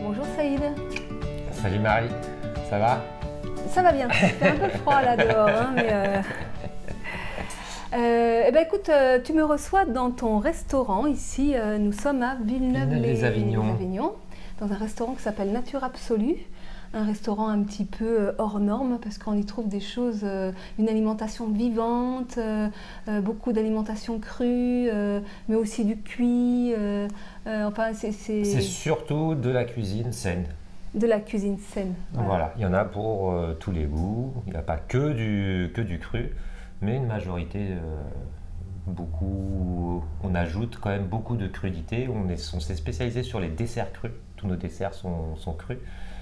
Bonjour Saïd. Salut Marie, ça va? Ça va bien, il fait un peu froid là dehors, hein, mais écoute, tu me reçois dans ton restaurant ici, nous sommes à Villeneuve-les-Avignon, dans un restaurant qui s'appelle Nature Absolue, un restaurant un petit peu hors norme parce qu'on y trouve des choses, une alimentation vivante, beaucoup d'alimentation crue, mais aussi du cuit, enfin C'est surtout de la cuisine saine. De la cuisine saine. Voilà, il y en a pour tous les goûts, il n'y a pas que du cru, mais une majorité, on ajoute quand même beaucoup de crudité. On s'est spécialisé sur les desserts crus, tous nos desserts sont crus,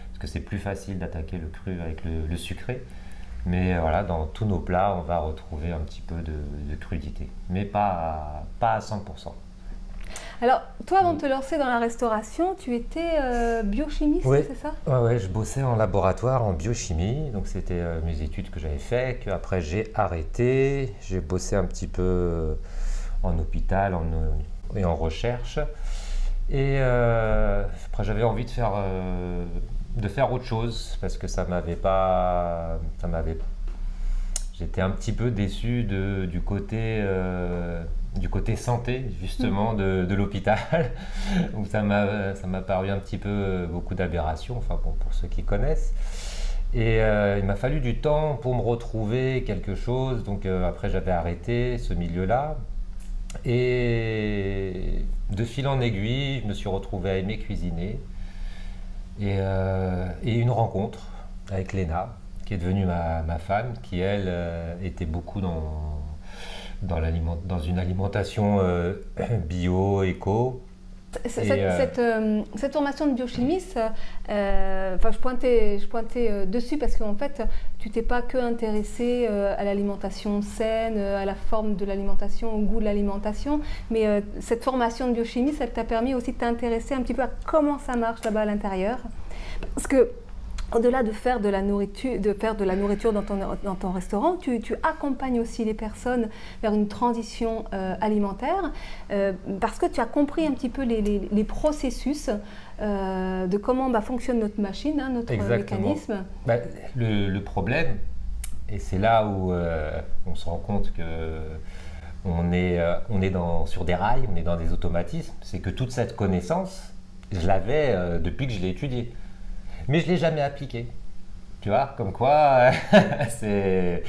parce que c'est plus facile d'attaquer le cru avec le sucré. Mais voilà, dans tous nos plats, on va retrouver un petit peu de crudité, mais pas à 100%. Alors, toi, avant de te lancer dans la restauration, tu étais biochimiste, oui. C'est ça? Oui, je bossais en laboratoire en biochimie, donc c'était mes études que j'avais fait, qu'après j'ai arrêté. J'ai bossé un petit peu en hôpital et en recherche. Et après, j'avais envie de faire autre chose, parce que j'étais un petit peu déçu du côté santé, justement, de l'hôpital, où ça m'a paru un petit peu beaucoup d'aberrations, enfin bon, pour ceux qui connaissent. Et il m'a fallu du temps pour me retrouver quelque chose, donc après j'avais arrêté ce milieu-là. Et de fil en aiguille, je me suis retrouvé à aimer cuisiner. Et une rencontre avec Léna, qui est devenue ma femme, qui elle était beaucoup dans une alimentation bio, éco. Cette formation de biochimiste, je pointais dessus parce qu'en fait, tu t'es pas que intéressé à l'alimentation saine, à la forme de l'alimentation, au goût de l'alimentation, mais cette formation de biochimiste, elle t'a permis aussi de t'intéresser un petit peu à comment ça marche là-bas à l'intérieur. Parce que au-delà de faire de la nourriture dans ton restaurant, tu accompagnes aussi les personnes vers une transition alimentaire parce que tu as compris un petit peu les processus de comment fonctionne notre machine, hein, notre mécanisme. Le problème, et c'est là où on se rend compte qu'on est sur des rails, on est dans des automatismes, c'est que toute cette connaissance, je l'avais depuis que je l'ai étudiée. Mais je ne l'ai jamais appliqué. Tu vois, comme quoi, je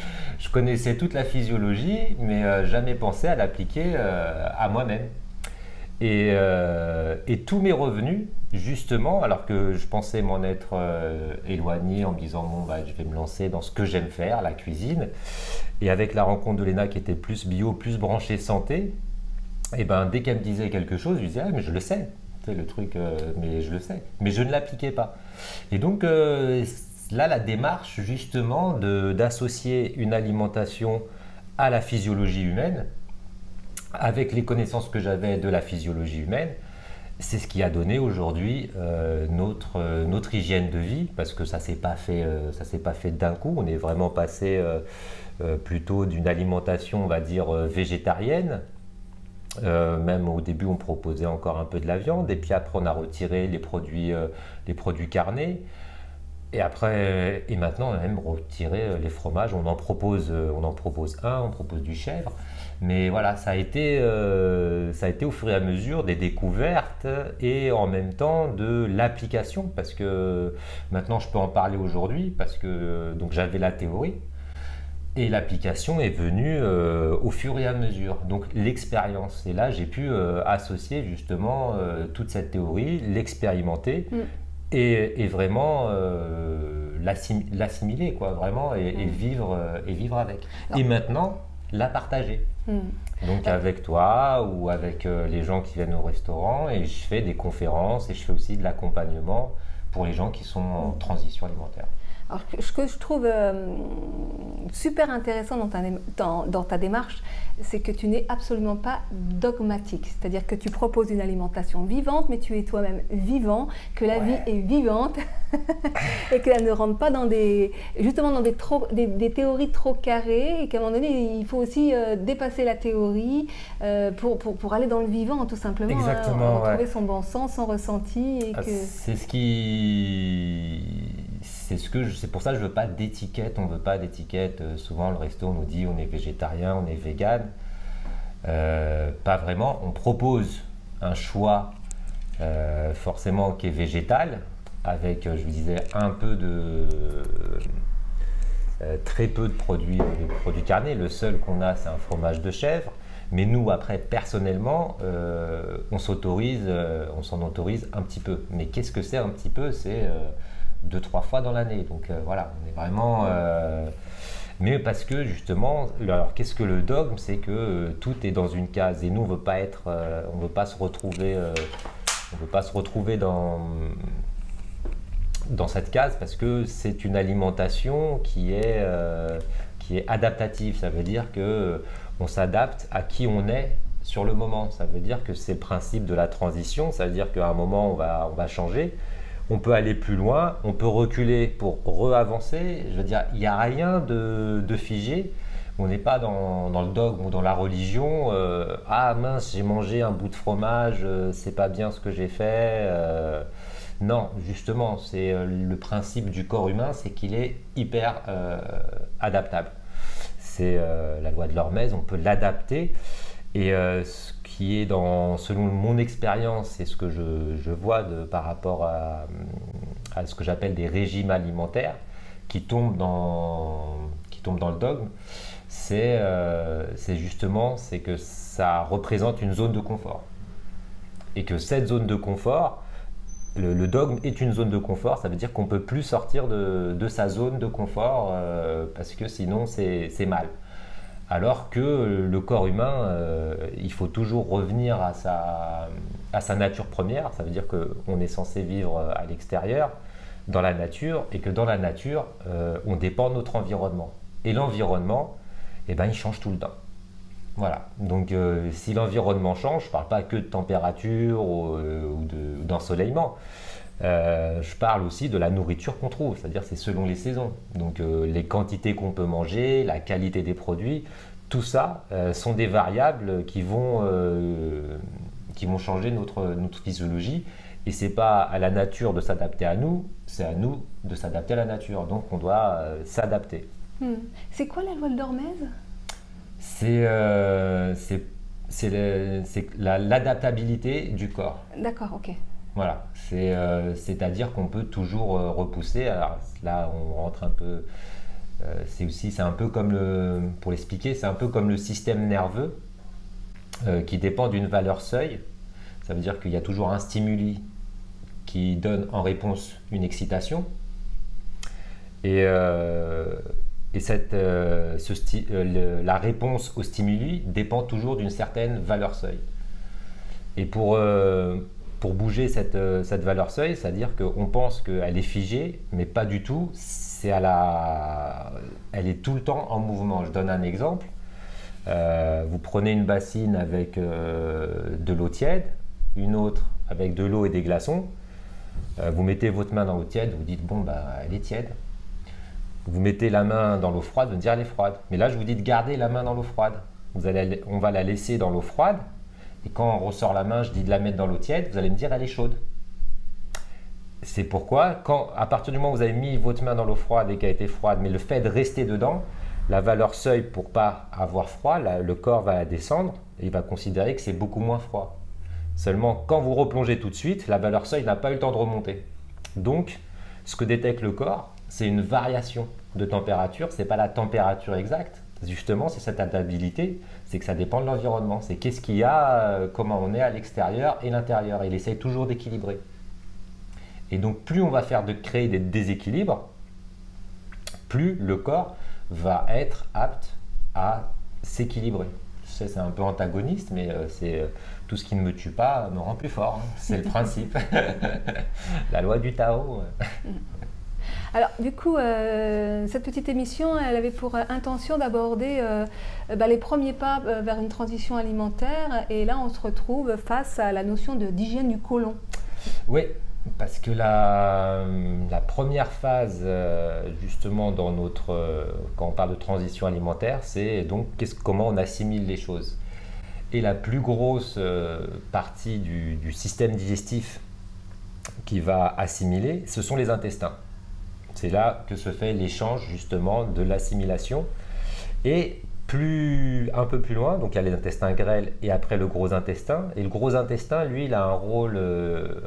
connaissais toute la physiologie, mais jamais pensé à l'appliquer à moi-même. Et tous mes revenus, justement, alors que je pensais m'en être éloigné en me disant, bon, je vais me lancer dans ce que j'aime faire, la cuisine. Et avec la rencontre de Léna qui était plus bio, plus branchée santé, et dès qu'elle me disait quelque chose, je lui disais, ah, mais je le sais. Le truc, mais je le sais, mais je ne l'appliquais pas. Et donc là, la démarche justement d'associer une alimentation à la physiologie humaine, avec les connaissances que j'avais de la physiologie humaine, c'est ce qui a donné aujourd'hui notre hygiène de vie, parce que ça s'est pas fait d'un coup. On est vraiment passé plutôt d'une alimentation, on va dire, végétarienne. Même au début, on proposait encore un peu de la viande, et puis après, on a retiré les produits carnés. Et maintenant, on a même retiré les fromages. On en propose on propose du chèvre. Mais voilà, ça a été au fur et à mesure des découvertes et en même temps de l'application, parce que maintenant, je peux en parler aujourd'hui, parce que donc j'avais la théorie. Et l'application est venue au fur et à mesure, donc l'expérience. Et là, j'ai pu associer justement toute cette théorie, l'expérimenter et vraiment l'assimiler, quoi, vraiment, et vivre avec. Et maintenant, la partager. Donc avec toi ou avec les gens qui viennent au restaurant, et je fais des conférences et je fais aussi de l'accompagnement pour les gens qui sont en transition alimentaire. Alors, ce que je trouve super intéressant dans ta démarche, c'est que tu n'es absolument pas dogmatique. C'est-à-dire que tu proposes une alimentation vivante, mais tu es toi-même vivant, que la vie est vivante et qu'elle ne rentre pas dans justement dans des théories trop carrées et qu'à un moment donné, il faut aussi dépasser la théorie pour aller dans le vivant, tout simplement. Exactement, retrouver son bon sens, son ressenti. C'est pour ça que je veux pas d'étiquette, on veut pas d'étiquette. Souvent, le resto, on nous dit on est végétarien, on est vegan. Pas vraiment. On propose un choix forcément qui est végétal, avec, je vous disais, très peu de produits carnés. Le seul qu'on a, c'est un fromage de chèvre. Mais nous, après, personnellement, on s'en autorise un petit peu. Mais qu'est-ce que c'est un petit peu? C'est 2-3 fois dans l'année. Donc voilà, on est vraiment... mais parce que justement, alors qu'est-ce que le dogme? C'est que tout est dans une case. Et nous, on veut pas se retrouver dans cette case, parce que c'est une alimentation qui est adaptative. Ça veut dire que on s'adapte à qui on est sur le moment. Ça veut dire que c'est le principe de la transition. Ça veut dire qu'à un moment, on va changer. On peut aller plus loin, on peut reculer pour re-avancer. Je veux dire, il n'y a rien de figé. On n'est pas dans le dogme ou dans la religion. Ah mince, j'ai mangé un bout de fromage, c'est pas bien ce que j'ai fait. Non, justement, c'est le principe du corps humain, c'est qu'il est hyper adaptable. C'est la loi de l'Hormèse, on peut l'adapter. Et ce qui est selon mon expérience et ce que je vois par rapport à ce que j'appelle des régimes alimentaires qui tombent dans le dogme, c'est que ça représente une zone de confort. Et que cette zone de confort, le dogme est une zone de confort, ça veut dire qu'on ne peut plus sortir de sa zone de confort parce que sinon c'est mal. Alors que le corps humain, il faut toujours revenir à sa nature première. Ça veut dire qu'on est censé vivre à l'extérieur, dans la nature, et que dans la nature, on dépend de notre environnement. Et l'environnement, il change tout le temps. Voilà. Donc, si l'environnement change, je ne parle pas que de température ou d'ensoleillement. Je parle aussi de la nourriture qu'on trouve, c'est-à-dire c'est selon les saisons. Donc les quantités qu'on peut manger, la qualité des produits, tout ça sont des variables qui vont changer notre physiologie. Et c'est pas à la nature de s'adapter à nous, c'est à nous de s'adapter à la nature. Donc on doit s'adapter. C'est quoi la loi de l'Hormèse? C'est l'adaptabilité du corps. D'accord, ok. Voilà, c'est-à-dire qu'on peut toujours repousser. Alors là, on rentre un peu. C'est un peu comme pour l'expliquer, c'est un peu comme le système nerveux qui dépend d'une valeur seuil. Ça veut dire qu'il y a toujours un stimuli qui donne en réponse une excitation. Et la réponse au stimuli dépend toujours d'une certaine valeur seuil. Et pour bouger cette valeur seuil, c'est-à-dire qu'on pense qu'elle est figée, mais pas du tout. Elle est tout le temps en mouvement. Je donne un exemple. Vous prenez une bassine avec de l'eau tiède, une autre avec de l'eau et des glaçons. Vous mettez votre main dans l'eau tiède, vous dites bon elle est tiède. Vous mettez la main dans l'eau froide, vous me dire elle est froide. Mais là je vous dis de garder la main dans l'eau froide. On va la laisser dans l'eau froide. Et quand on ressort la main, je dis de la mettre dans l'eau tiède, vous allez me dire elle est chaude. C'est pourquoi, à partir du moment où vous avez mis votre main dans l'eau froide et qu'elle a été froide, mais le fait de rester dedans, la valeur seuil pour ne pas avoir froid, le corps va la descendre et il va considérer que c'est beaucoup moins froid. Seulement, quand vous replongez tout de suite, la valeur seuil n'a pas eu le temps de remonter. Donc, ce que détecte le corps, c'est une variation de température, ce n'est pas la température exacte. Justement, c'est cette adaptabilité, c'est que ça dépend de l'environnement. C'est qu'est-ce qu'il y a, comment on est à l'extérieur et l'intérieur. Il essaye toujours d'équilibrer. Et donc, plus on va créer des déséquilibres, plus le corps va être apte à s'équilibrer. Je sais, c'est un peu antagoniste, mais c'est tout ce qui ne me tue pas me rend plus fort. Hein. C'est le principe. La loi du Tao. Alors, du coup, cette petite émission, elle avait pour intention d'aborder les premiers pas vers une transition alimentaire. Et là, on se retrouve face à la notion d'hygiène du côlon. Oui, parce que la première phase, justement, quand on parle de transition alimentaire, c'est donc comment on assimile les choses. Et la plus grosse partie du système digestif qui va assimiler, ce sont les intestins. C'est là que se fait l'échange justement de l'assimilation. Et un peu plus loin, donc il y a les intestins grêles et après le gros intestin. Et le gros intestin, lui, il a un rôle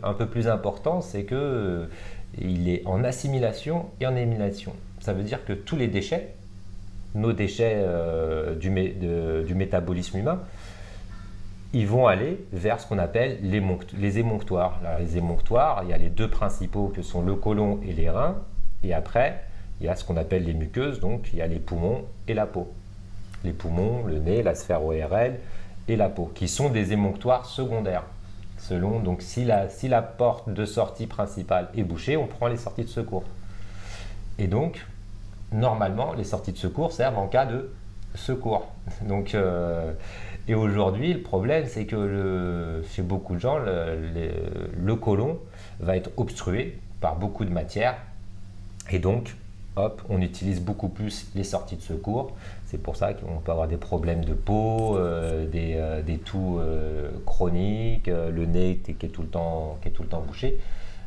un peu plus important, c'est que il est en assimilation et en élimination. Ça veut dire que tous les déchets, nos déchets du métabolisme humain, ils vont aller vers ce qu'on appelle les émonctoires. Alors, les émonctoires, il y a les deux principaux que sont le côlon et les reins. Et après, il y a ce qu'on appelle les muqueuses, donc il y a les poumons et la peau. Les poumons, le nez, la sphère ORL et la peau, qui sont des émonctoires secondaires. Selon, donc si la porte de sortie principale est bouchée, on prend les sorties de secours. Et donc, normalement, les sorties de secours servent en cas de secours. Donc, et aujourd'hui, le problème, c'est que chez beaucoup de gens, le côlon va être obstrué par beaucoup de matière. Et donc, hop, on utilise beaucoup plus les sorties de secours. C'est pour ça qu'on peut avoir des problèmes de peau, des toux chroniques, le nez qui est tout le temps bouché.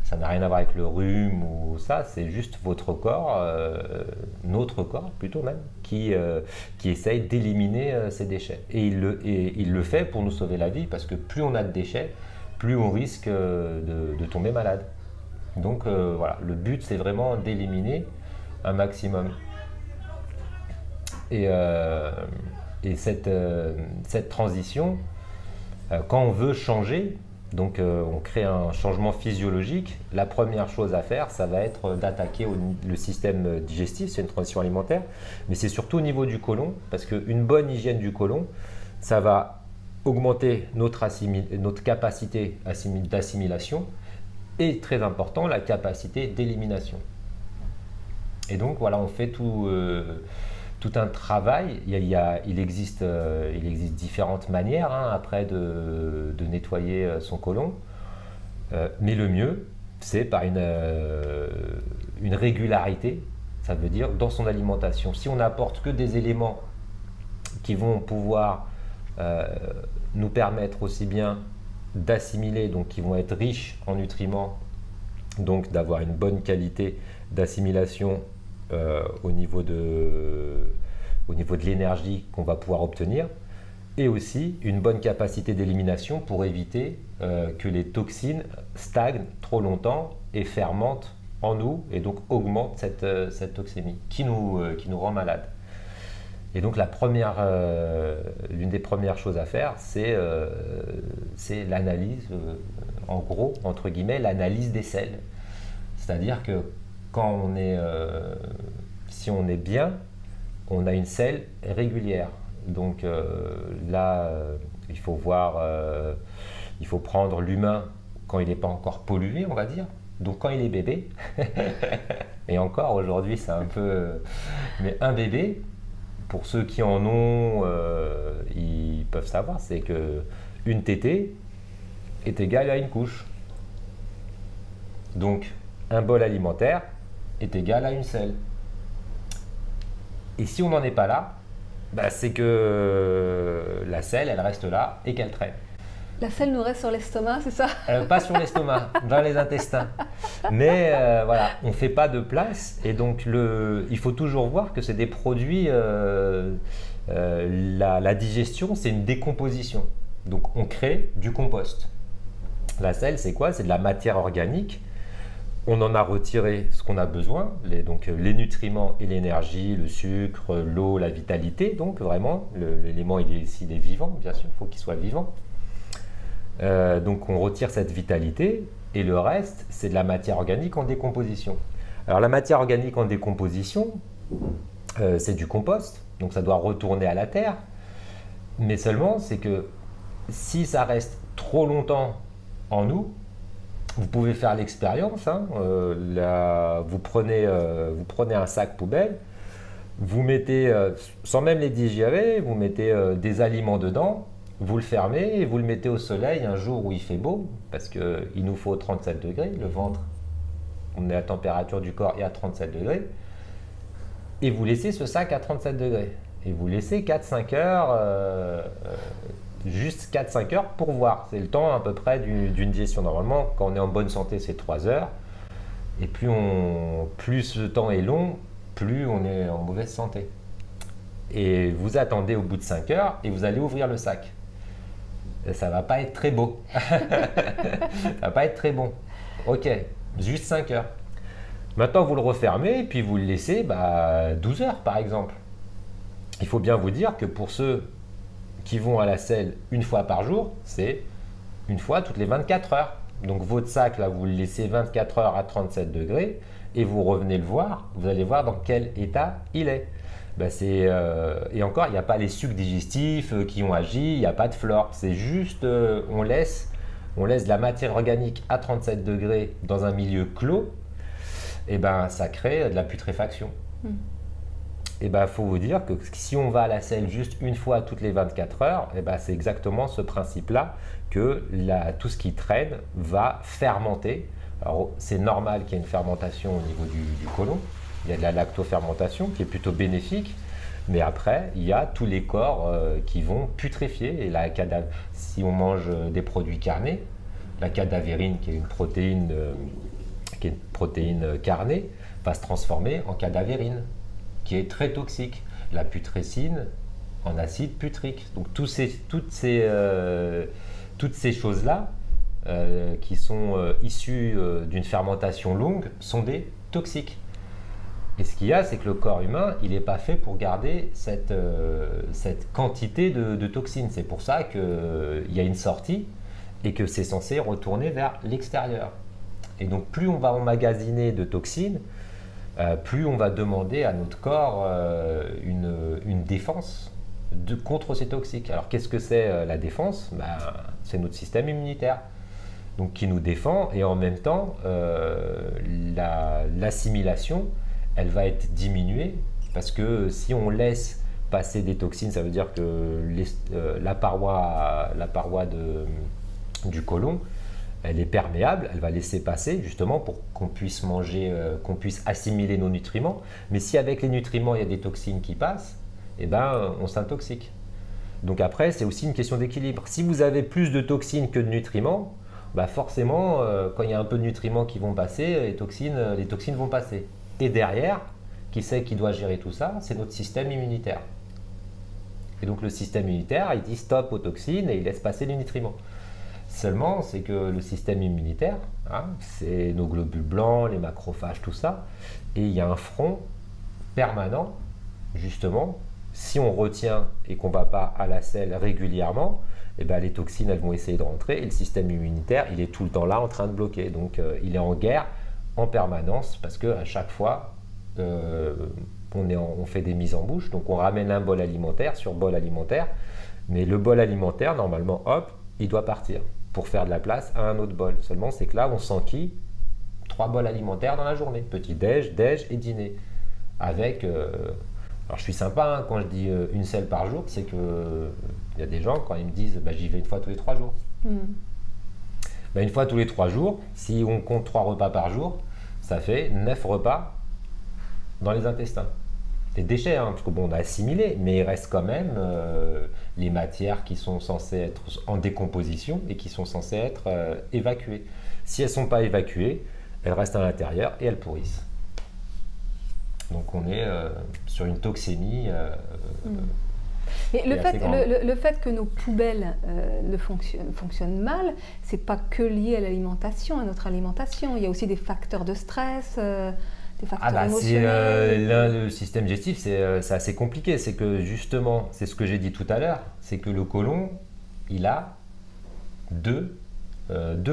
Ça n'a rien à voir avec le rhume ou ça, c'est juste votre corps, notre corps plutôt même, qui essaye d'éliminer ces déchets. Et il le fait pour nous sauver la vie, parce que plus on a de déchets, plus on risque de tomber malade. Donc voilà, le but c'est vraiment d'éliminer un maximum. Et cette transition, quand on veut changer, donc on crée un changement physiologique, la première chose à faire, ça va être d'attaquer le système digestif, c'est une transition alimentaire, mais c'est surtout au niveau du côlon, parce qu'une bonne hygiène du côlon, ça va augmenter notre capacité d'assimilation et, très important, la capacité d'élimination. Et donc voilà, on fait tout un travail. Il existe différentes manières après de nettoyer son côlon, mais le mieux, c'est par une régularité, ça veut dire dans son alimentation. Si on n'apporte que des éléments qui vont pouvoir nous permettre aussi bien d'assimiler, donc qui vont être riches en nutriments, donc d'avoir une bonne qualité d'assimilation au niveau de l'énergie qu'on va pouvoir obtenir, et aussi une bonne capacité d'élimination pour éviter que les toxines stagnent trop longtemps et fermentent en nous, et donc augmentent cette toxémie qui nous rend malade. Et donc l'une des premières choses à faire, c'est l'analyse, en gros, entre guillemets, l'analyse des selles. C'est-à-dire que si on est bien, on a une selle régulière. Donc là, il faut prendre l'humain quand il n'est pas encore pollué, on va dire. Donc quand il est bébé, et encore aujourd'hui c'est un peu... Mais un bébé, pour ceux qui en ont, ils peuvent savoir, c'est qu'une tétée est égale à une couche. Donc un bol alimentaire est égal à une selle. Et si on n'en est pas là, c'est que la selle, elle reste là et qu'elle traîne. La selle nous reste sur l'estomac, c'est ça? Pas sur l'estomac, dans les intestins. Mais voilà, on ne fait pas de place. Et donc, il faut toujours voir que c'est des produits... la digestion, c'est une décomposition. Donc, on crée du compost. La selle, c'est quoi? C'est de la matière organique. On en a retiré ce qu'on a besoin, donc les nutriments et l'énergie, le sucre, l'eau, la vitalité. Donc, vraiment, l'élément, s'il est vivant, bien sûr, il faut qu'il soit vivant. Donc on retire cette vitalité et le reste, c'est de la matière organique en décomposition. Alors la matière organique en décomposition, c'est du compost, donc ça doit retourner à la terre. Mais seulement, c'est que si ça reste trop longtemps en nous, vous pouvez faire l'expérience, hein, vous prenez un sac poubelle, vous mettez, sans même les digérer, vous mettez des aliments dedans, vous le fermez et vous le mettez au soleil un jour où il fait beau, parce qu'il nous faut 37 degrés, le ventre, on est à la température du corps et à 37 degrés, et vous laissez ce sac à 37 degrés. Et vous laissez 4-5 heures, juste 4-5 heures pour voir. C'est le temps à peu près d'une digestion. Normalement, quand on est en bonne santé, c'est 3 heures. Et plus ce temps est long, plus on est en mauvaise santé. Et vous attendez au bout de 5 heures et vous allez ouvrir le sac. Et ça ne va pas être très beau. Ça ne va pas être très bon. Ok, juste 5 heures. Maintenant, vous le refermez et puis vous le laissez 12 heures par exemple. Il faut bien vous dire que pour ceux qui vont à la selle une fois par jour, c'est une fois toutes les 24 heures. Donc votre sac, là, vous le laissez 24 heures à 37 degrés et vous revenez le voir, vous allez voir dans quel état il est. Et encore, il n'y a pas les sucs digestifs qui ont agi, il n'y a pas de flore. C'est juste, on laisse de la matière organique à 37 degrés dans un milieu clos, et ça crée de la putréfaction. Et faut vous dire que si on va à la selle juste une fois toutes les 24 heures, c'est exactement ce principe-là que tout ce qui traîne va fermenter. Alors c'est normal qu'il y ait une fermentation au niveau du côlon. Il y a de la lactofermentation qui est plutôt bénéfique, mais après il y a tous les corps qui vont putréfier. Et si on mange des produits carnés, la cadavérine qui est une protéine carnée va se transformer en cadavérine, qui est très toxique. La putrécine en acide putrique. Donc toutes ces choses-là qui sont issues d'une fermentation longue sont des toxiques. Et ce qu'il y a, c'est que le corps humain, il n'est pas fait pour garder cette quantité de toxines. C'est pour ça qu'il y a une sortie et que c'est censé retourner vers l'extérieur. Et donc plus on va emmagasiner de toxines, plus on va demander à notre corps une défense contre ces toxiques. Alors qu'est-ce que c'est la défense? C'est notre système immunitaire, donc qui nous défend, et en même temps l'assimilation, elle va être diminuée, parce que si on laisse passer des toxines, ça veut dire que la paroi du côlon, elle est perméable, elle va laisser passer justement pour qu'on puisse manger, qu'on puisse assimiler nos nutriments. Mais si avec les nutriments, il y a des toxines qui passent, on s'intoxique. Donc après, c'est aussi une question d'équilibre. Si vous avez plus de toxines que de nutriments, forcément, quand il y a un peu de nutriments qui vont passer, les toxines vont passer. Et derrière, qui c'est qui doit gérer tout ça? C'est notre système immunitaire. Et donc le système immunitaire, il dit stop aux toxines et il laisse passer les nutriments. Seulement, c'est que le système immunitaire, c'est nos globules blancs, les macrophages, tout ça, et il y a un front permanent, justement, si on retient et qu'on ne va pas à la selle régulièrement, les toxines, elles vont essayer de rentrer, et le système immunitaire, il est tout le temps là en train de bloquer. Donc, il est en guerre en permanence, parce qu'à chaque fois, on fait des mises en bouche, donc on ramène un bol alimentaire sur bol alimentaire, mais le bol alimentaire, normalement, hop, il doit partir pour faire de la place à un autre bol. Seulement, c'est que là, on s'enquille 3 bols alimentaires dans la journée. Petit déj, déj et dîner. Avec... alors, je suis sympa quand je dis une selle par jour, c'est que il y a des gens, quand ils me disent j'y vais une fois tous les 3 jours. Une fois tous les 3 jours, si on compte 3 repas par jour, ça fait 9 repas dans les intestins. Des déchets, parce qu'on a assimilé, mais il reste quand même les matières qui sont censées être en décomposition et qui sont censées être évacuées. Si elles ne sont pas évacuées, elles restent à l'intérieur et elles pourrissent. Donc on est sur une toxémie. Et le fait que nos poubelles fonctionnent mal, c'est pas que lié à l'alimentation, à notre alimentation. Il y a aussi des facteurs de stress. Des facteurs émotionnels. Le système digestif, c'est assez compliqué. C'est que justement, c'est ce que j'ai dit tout à l'heure, c'est que le côlon, il a deux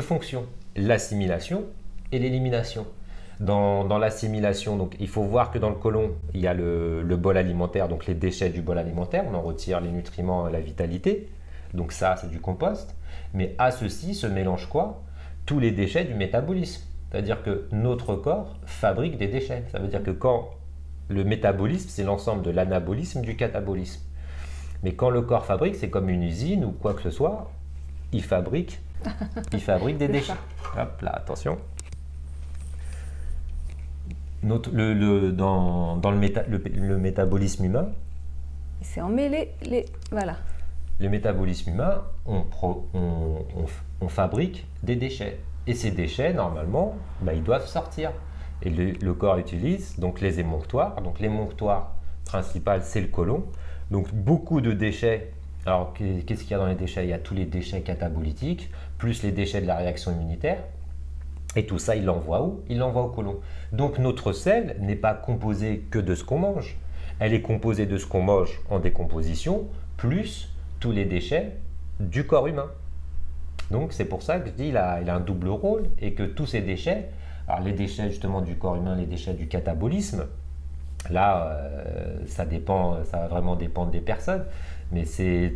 fonctions, l'assimilation et l'élimination. Dans l'assimilation, donc il faut voir que dans le côlon, il y a le bol alimentaire, donc les déchets du bol alimentaire, on en retire les nutriments et la vitalité. Donc ça, c'est du compost. Mais à ceci se mélange quoi? tous les déchets du métabolisme. C'est-à-dire que notre corps fabrique des déchets. Ça veut dire que quand le métabolisme, c'est l'ensemble de l'anabolisme, du catabolisme. Mais quand le corps fabrique, c'est comme une usine ou quoi que ce soit, il fabrique des déchets. Hop là, attention. Dans le métabolisme humain, c'est emmêlé voilà. Le métabolisme humain, on fabrique des déchets. Et ces déchets, normalement, ils doivent sortir. Et le corps utilise donc les émonctoires. Donc l'émonctoire principal, c'est le côlon. Donc beaucoup de déchets. Alors qu'est-ce qu'il y a dans les déchets? Il y a tous les déchets catabolitiques, plus les déchets de la réaction immunitaire. Et tout ça, il l'envoie où? Il l'envoie au côlon. Donc notre selle n'est pas composée que de ce qu'on mange. Elle est composée de ce qu'on mange en décomposition, plus tous les déchets du corps humain. Donc c'est pour ça que je dis qu'il a un double rôle et que tous ces déchets, alors les déchets justement du corps humain, les déchets du catabolisme, là ça va vraiment dépendre des personnes, mais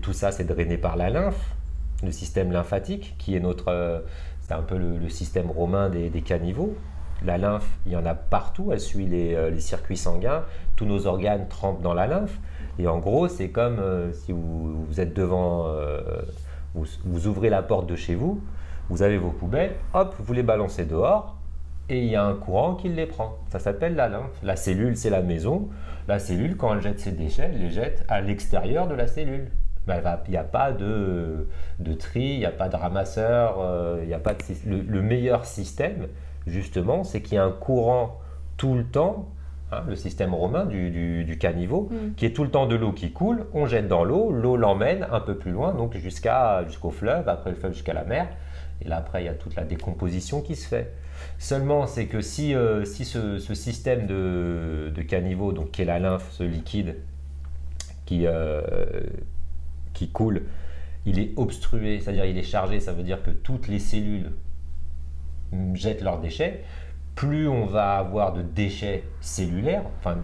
tout ça c'est drainé par la lymphe, le système lymphatique qui est c'est un peu le système romain des caniveaux. La lymphe, il y en a partout, elle suit les circuits sanguins, tous nos organes trempent dans la lymphe. Et en gros, c'est comme si vous êtes devant, vous ouvrez la porte de chez vous, vous avez vos poubelles, hop, vous les balancez dehors, et il y a un courant qui les prend. Ça s'appelle la lymphe. La cellule, c'est la maison. La cellule, quand elle jette ses déchets, elle les jette à l'extérieur de la cellule. Il n'y a pas de tri, il n'y a pas de ramasseur, il n'y a pas le meilleur système, justement, c'est qu'il y a un courant tout le temps, hein, le système romain du caniveau, qui est tout le temps de l'eau qui coule, on jette dans l'eau l'emmène un peu plus loin, donc jusqu'au fleuve, après le fleuve jusqu'à la mer, et là après il y a toute la décomposition qui se fait. Seulement c'est que si ce système de caniveau, donc qui est la lymphe, ce liquide qui coule, il est obstrué, c'est-à-dire il est chargé, ça veut dire que toutes les cellules jettent leurs déchets, plus on va avoir de déchets cellulaires, enfin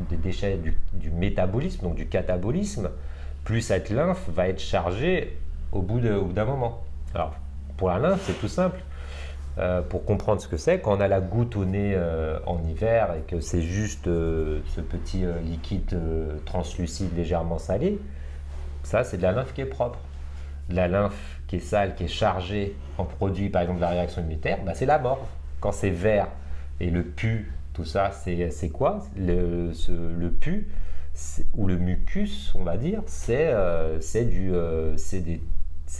des déchets du métabolisme, donc du catabolisme, plus cette lymphe va être chargée au bout d'un moment. Alors pour la lymphe, c'est tout simple. Pour comprendre ce que c'est, quand on a la goutte au nez en hiver et que c'est juste ce petit liquide translucide légèrement salé, ça c'est de la lymphe qui est propre. De la lymphe qui est sale, qui est chargée en produit par exemple de la réaction immunitaire, c'est la morve. Quand c'est vert et le pus, tout ça, c'est quoi? Le pus ou le mucus, on va dire, c'est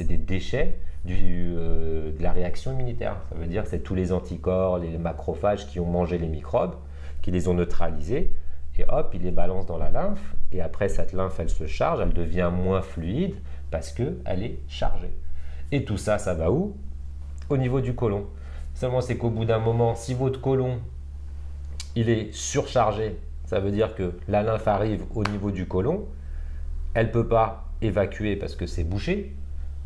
des déchets de la réaction immunitaire. Ça veut dire que c'est tous les anticorps, les macrophages qui ont mangé les microbes, qui les ont neutralisés, et hop, ils les balancent dans la lymphe, et après cette lymphe, elle se charge, elle devient moins fluide, parce qu'elle est chargée. Et tout ça, ça va où? Au niveau du côlon. Seulement, c'est qu'au bout d'un moment, si votre côlon, il est surchargé, ça veut dire que la lymphe arrive au niveau du côlon, elle ne peut pas évacuer parce que c'est bouché,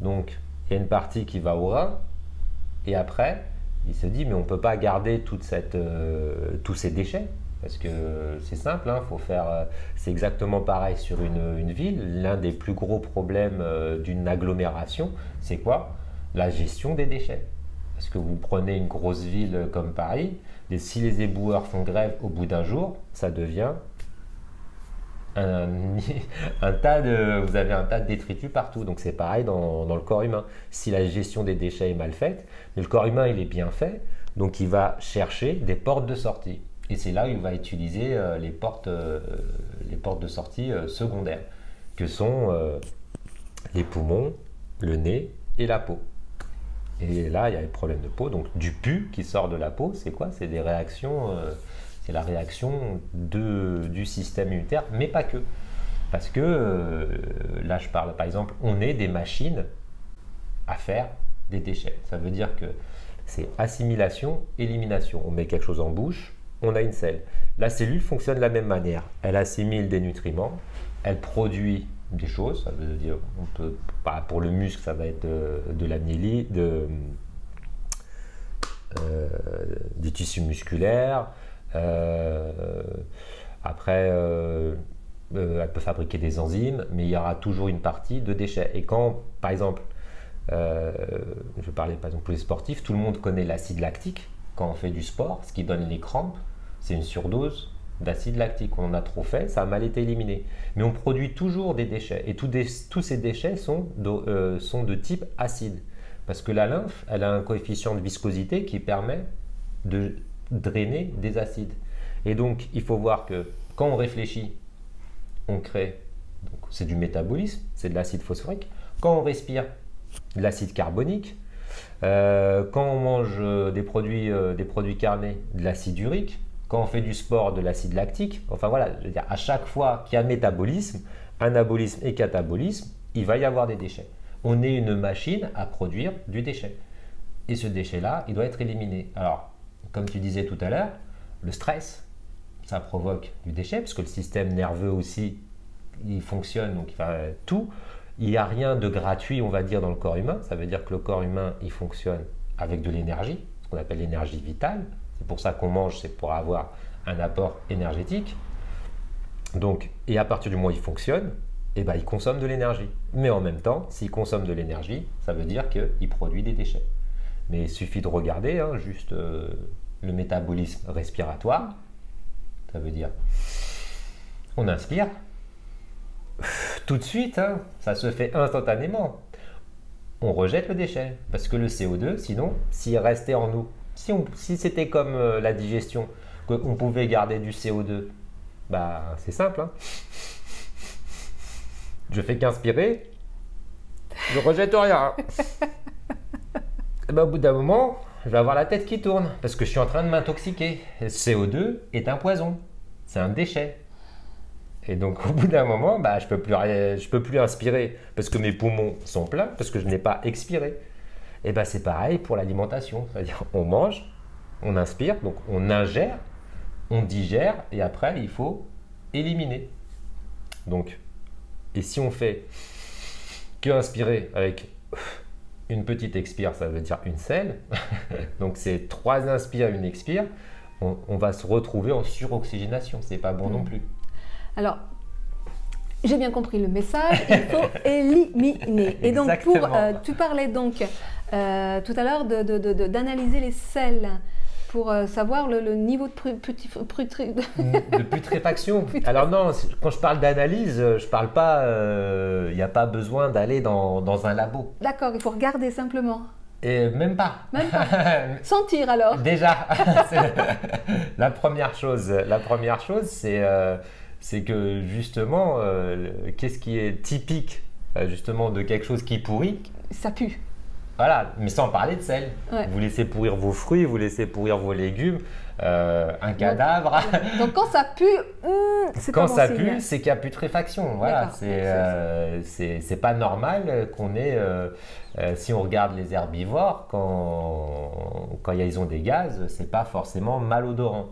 donc il y a une partie qui va au rein, et après, il se dit, mais on ne peut pas garder tous ces déchets, parce que c'est simple, hein, c'est exactement pareil sur une ville. L'un des plus gros problèmes d'une agglomération, c'est quoi? La gestion des déchets. Parce que vous prenez une grosse ville comme Paris, si les éboueurs font grève au bout d'un jour, ça devient vous avez un tas de détritus partout. Donc c'est pareil dans le corps humain. Si la gestion des déchets est mal faite, mais le corps humain il est bien fait, donc il va chercher des portes de sortie. Et c'est là où il va utiliser les portes de sortie secondaires, que sont les poumons, le nez et la peau. Et là, il y a les problèmes de peau. Donc du pus qui sort de la peau, c'est quoi? C'est des réactions, c'est la réaction du système immunitaire, mais pas que. Parce que là, je parle par exemple, on est des machines à faire des déchets. Ça veut dire que c'est assimilation, élimination. On met quelque chose en bouche, on a une selle. La cellule fonctionne de la même manière. Elle assimile des nutriments, elle produit des choses. Ça veut dire, pour le muscle, ça va être de la myéline, du tissu musculaire. Après, elle peut fabriquer des enzymes, mais il y aura toujours une partie de déchets. Et quand, par exemple, Je parlais par exemple pour les sportifs, tout le monde connaît l'acide lactique quand on fait du sport, ce qui donne les crampes, c'est une surdose d'acide lactique. On en a trop fait, ça a mal été éliminé. Mais on produit toujours des déchets et tous ces déchets sont de type acide. Parce que la lymphe, elle a un coefficient de viscosité qui permet de drainer des acides. Et donc, il faut voir que quand on réfléchit, on crée, c'est du métabolisme, c'est de l'acide phosphorique. Quand on respire, de l'acide carbonique. Quand on mange des produits carnés, de l'acide urique. Quand on fait du sport, de l'acide lactique. Enfin voilà, je veux dire, à chaque fois qu'il y a métabolisme, anabolisme et catabolisme, il va y avoir des déchets. On est une machine à produire du déchet. Et ce déchet-là, il doit être éliminé. Alors, comme tu disais tout à l'heure, le stress, ça provoque du déchet, parce que le système nerveux aussi, il fonctionne, donc tout. Il n'y a rien de gratuit, on va dire, dans le corps humain. Ça veut dire que le corps humain, il fonctionne avec de l'énergie, ce qu'on appelle l'énergie vitale. C'est pour ça qu'on mange, c'est pour avoir un apport énergétique. Donc, et à partir du moment où il fonctionne, eh ben, il consomme de l'énergie. Mais en même temps, s'il consomme de l'énergie, ça veut dire qu'il produit des déchets. Mais il suffit de regarder juste le métabolisme respiratoire. Ça veut dire, on inspire. Tout de suite, ça se fait instantanément. On rejette le déchet. Parce que le CO2, sinon, s'il restait en nous, si c'était comme la digestion, qu'on pouvait garder du CO2, bah, c'est simple. Je fais qu'inspirer, je rejette rien. Et ben, au bout d'un moment, je vais avoir la tête qui tourne parce que je suis en train de m'intoxiquer. Le CO2 est un poison, c'est un déchet. Et donc au bout d'un moment, bah, je peux plus inspirer parce que mes poumons sont pleins, parce que je n'ai pas expiré. Et ben, c'est pareil pour l'alimentation, c'est-à-dire on mange, on inspire, donc on ingère, on digère et après il faut éliminer. Donc, et si on fait que inspirer avec une petite expire, ça veut dire une selle, donc c'est 3 inspires, une expire, on va se retrouver en suroxygénation, c'est pas bon non plus. Alors, j'ai bien compris le message, il faut éliminer. Et donc, tu parlais donc tout à l'heure d'analyser les selles pour savoir le niveau de putréfaction. Alors non, quand je parle d'analyse, je parle pas, il n'y a pas besoin d'aller dans un labo. D'accord, il faut regarder simplement. Et même pas. Même pas. Sentir alors. Déjà, la première chose, c'est que justement, qu'est-ce qui est typique justement de quelque chose qui pourrit? Ça pue. Voilà, mais sans parler de sel. Ouais. Vous laissez pourrir vos fruits, vous laissez pourrir vos légumes, un cadavre. Donc quand ça pue, c'est pas bon signe. Quand ça pue, c'est qu'il y a putréfaction. Voilà, c'est pas normal qu'on ait. Si on regarde les herbivores, quand ils ont des gaz, c'est pas forcément malodorant.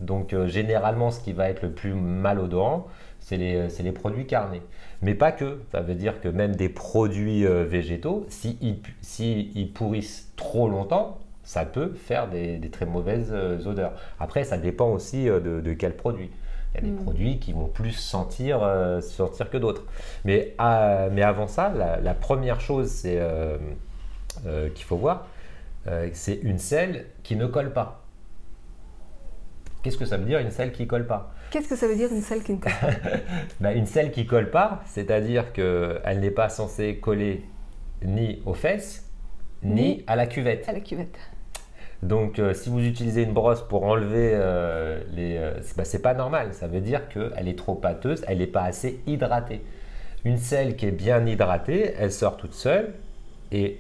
Donc généralement, ce qui va être le plus malodorant, c'est les produits carnés. Mais pas que. Ça veut dire que même des produits végétaux, s'ils pourrissent trop longtemps, ça peut faire des très mauvaises odeurs. Après, ça dépend aussi de quel produit. Il y a des produits qui vont plus sentir que d'autres. Mais avant ça, la première chose qu'il faut voir, c'est une selle qui ne colle pas. Qu'est-ce que ça veut dire une selle qui ne colle pas? Qu'est-ce que ça veut dire une selle qui ne colle pas? Une selle qui ne colle pas, c'est-à-dire qu'elle n'est pas censée coller ni aux fesses, ni à la cuvette. À la cuvette. Donc, si vous utilisez une brosse pour enlever c'est pas normal. Ça veut dire qu'elle est trop pâteuse, elle n'est pas assez hydratée. Une selle qui est bien hydratée, elle sort toute seule et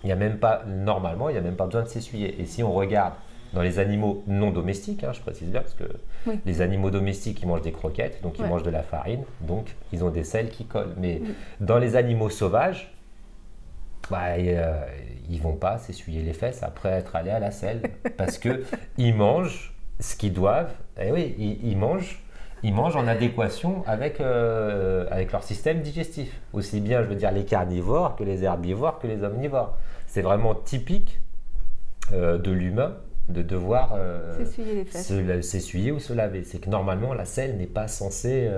normalement, il n'y a même pas besoin de s'essuyer. Et si on regarde dans les animaux non domestiques, je précise bien, parce que les animaux domestiques, ils mangent des croquettes, donc ils mangent de la farine, donc ils ont des selles qui collent. Mais dans les animaux sauvages, ils vont pas s'essuyer les fesses après être allés à la selle, parce qu'ils mangent ce qu'ils doivent. Et oui, ils mangent en adéquation avec leur système digestif. Aussi bien, je veux dire, les carnivores que les herbivores que les omnivores. C'est vraiment typique de l'humain de devoir s'essuyer ou se laver. C'est que normalement, la selle n'est pas censée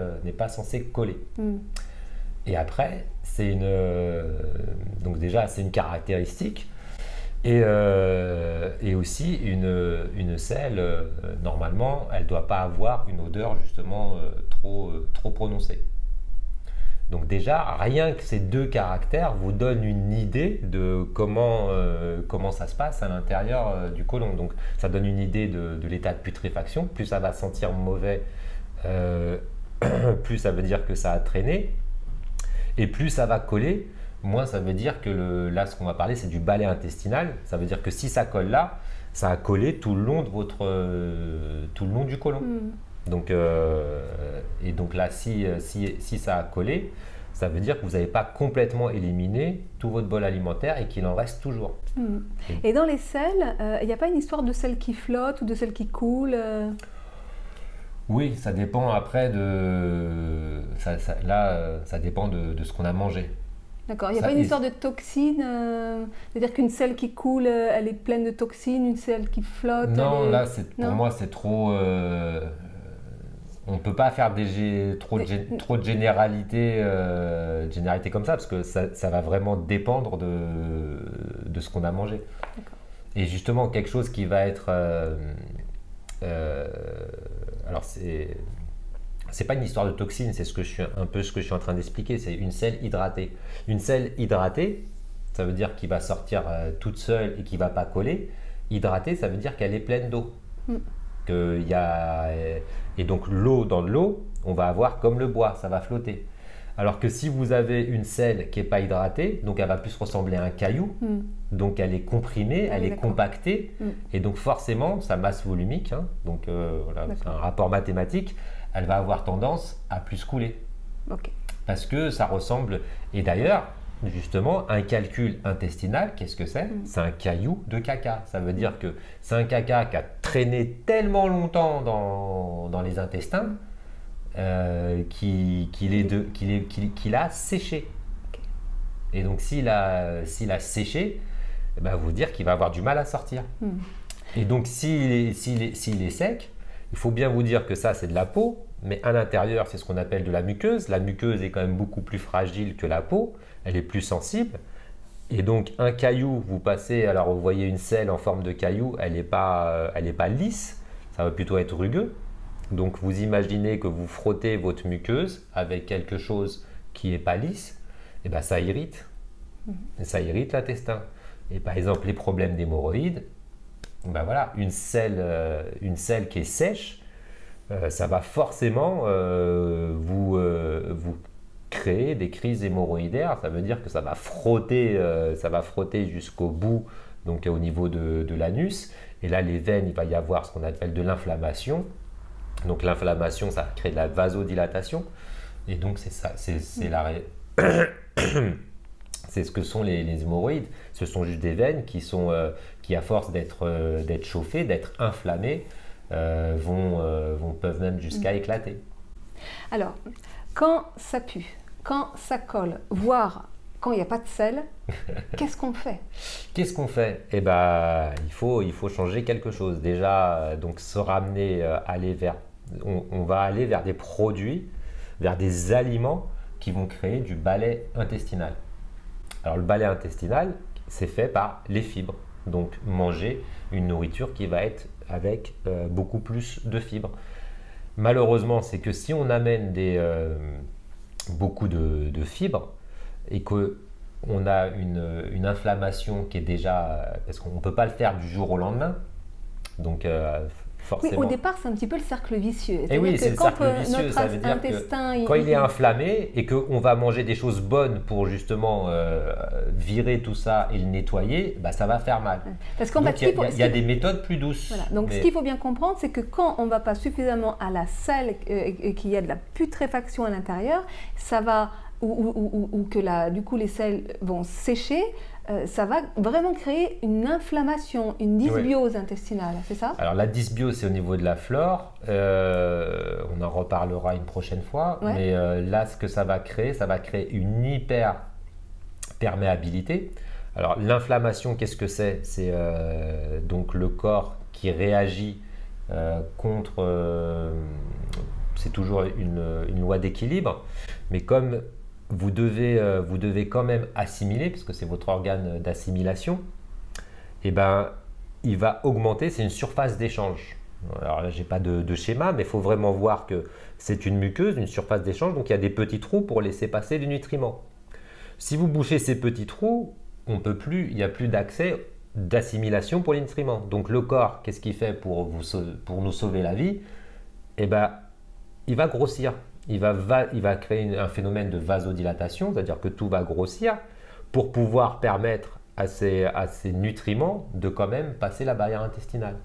coller. Et après, donc déjà, c'est une caractéristique. Et aussi, une selle, normalement, elle ne doit pas avoir une odeur justement trop prononcée. Donc déjà, rien que ces deux caractères vous donnent une idée de comment ça se passe à l'intérieur du côlon. Donc ça donne une idée de l'état de putréfaction. Plus ça va sentir mauvais, plus ça veut dire que ça a traîné. Et plus ça va coller, moins ça veut dire que là, ce qu'on va parler, c'est du balai intestinal. Ça veut dire que si ça colle là, ça a collé tout le long tout le long du côlon. Donc, et donc là, si ça a collé, ça veut dire que vous n'avez pas complètement éliminé tout votre bol alimentaire et qu'il en reste toujours. Et dans les selles, il n'y a pas une histoire de celles qui flottent ou de celles qui coulent Oui, ça dépend après de... ça dépend de ce qu'on a mangé. D'accord, il n'y a pas une histoire de toxines, c'est-à-dire qu'une selle qui coule, elle est pleine de toxines, une selle qui flotte... Non, là, pour moi, c'est trop... on ne peut pas faire trop de généralités comme ça, parce que ça va vraiment dépendre de ce qu'on a mangé. Et justement, quelque chose qui va être... alors, c'est pas une histoire de toxines, c'est un peu ce que je suis en train d'expliquer, c'est une selle hydratée. Une selle hydratée, ça veut dire qu'il va sortir toute seule et qu'il ne va pas coller. Hydratée, ça veut dire qu'elle est pleine d'eau. Et donc l'eau, dans de l'eau, on va avoir comme le bois, ça va flotter. Alors que si vous avez une selle qui n'est pas hydratée, donc elle va plus ressembler à un caillou, donc elle est comprimée, elle est compactée, et donc forcément sa masse volumique, hein, donc voilà, c'est un rapport mathématique, elle va avoir tendance à plus couler. Parce que ça ressemble, et d'ailleurs, justement, un calcul intestinal, qu'est-ce que c'est? C'est un caillou de caca. Ça veut dire que c'est un caca qui a traîné tellement longtemps dans les intestins qu'il a séché. Et donc, s'il a séché, eh ben, vous dire qu'il va avoir du mal à sortir. Et donc, s'il est sec, il faut bien vous dire que ça, c'est de la peau, mais à l'intérieur, c'est ce qu'on appelle de la muqueuse. La muqueuse est quand même beaucoup plus fragile que la peau. Elle est plus sensible. Et donc, un caillou, vous passez, alors vous voyez une selle en forme de caillou, elle n'est pas lisse, ça va plutôt être rugueux. Donc, vous imaginez que vous frottez votre muqueuse avec quelque chose qui n'est pas lisse, et ben ça irrite. Et ça irrite l'intestin. Et par exemple, les problèmes d'hémorroïdes, ben voilà, une selle qui est sèche, ça va forcément vous créer des crises hémorroïdaires. Ça veut dire que ça va frotter jusqu'au bout, donc au niveau de l'anus. Et là, les veines, il va y avoir ce qu'on appelle de l'inflammation. Donc l'inflammation, ça crée de la vasodilatation. Et donc c'est ça, c'est ce que sont les hémorroïdes. Ce sont juste des veines qui à force d'être chauffées, d'être inflammées, peuvent même jusqu'à éclater. Alors, quand ça pue, quand ça colle, voire quand il n'y a pas de sel, qu'est-ce qu'on fait? Qu'est-ce qu'on fait? Eh ben, il faut changer quelque chose. Déjà, donc se ramener, on va aller vers des produits, vers des aliments qui vont créer du balai intestinal. Alors le balai intestinal, c'est fait par les fibres. Donc manger une nourriture qui va être avec beaucoup plus de fibres. Malheureusement, c'est que si on amène beaucoup de fibres et qu'on a une inflammation qui est déjà... Parce qu'on ne peut pas le faire du jour au lendemain. Donc forcément... Oui, au départ, c'est un petit peu le cercle vicieux. Et oui, c'est le cercle vicieux. Ça veut dire que quand il est inflammé et qu'on va manger des choses bonnes pour justement virer tout ça et le nettoyer, bah, ça va faire mal. Parce qu'en fait, il y a des méthodes plus douces. Voilà. Donc, ce qu'il faut bien comprendre, c'est que quand on ne va pas suffisamment à la selle et qu'il y a de la putréfaction à l'intérieur, ça va... ou que du coup les selles vont sécher, ça va vraiment créer une inflammation, une dysbiose intestinale, c'est ça? Alors la dysbiose, c'est au niveau de la flore, on en reparlera une prochaine fois, mais là ce que ça va créer une hyperperméabilité. Alors l'inflammation, qu'est-ce que c'est? C'est donc le corps qui réagit contre... c'est toujours une loi d'équilibre, mais comme vous devez quand même assimiler, parce que c'est votre organe d'assimilation, et ben, il va augmenter, c'est une surface d'échange. Alors là, je n'ai pas de schéma, mais il faut vraiment voir que c'est une muqueuse, une surface d'échange, donc il y a des petits trous pour laisser passer les nutriments. Si vous bouchez ces petits trous, il n'y a plus d'accès d'assimilation pour les nutriments. Donc le corps, qu'est-ce qu'il fait pour nous sauver la vie? Eh ben, il va grossir. Il va créer un phénomène de vasodilatation, c'est-à-dire que tout va grossir pour pouvoir permettre à ces nutriments de quand même passer la barrière intestinale.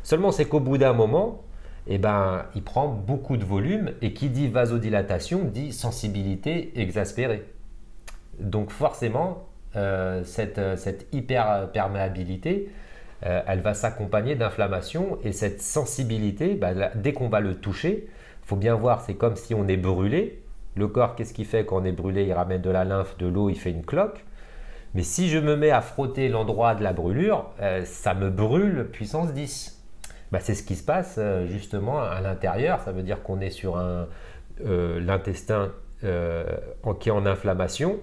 Seulement, c'est qu'au bout d'un moment, eh ben, il prend beaucoup de volume, et qui dit vasodilatation dit sensibilité exaspérée. Donc forcément, cette hyperperméabilité, elle va s'accompagner d'inflammation, et cette sensibilité, dès qu'on va le toucher, il faut bien voir, c'est comme si on est brûlé. Le corps, qu'est-ce qu'il fait quand on est brûlé? Il ramène de la lymphe, de l'eau, il fait une cloque. Mais si je me mets à frotter l'endroit de la brûlure, ça me brûle puissance 10. C'est ce qui se passe justement à l'intérieur. Ça veut dire qu'on est sur l'intestin qui est en inflammation.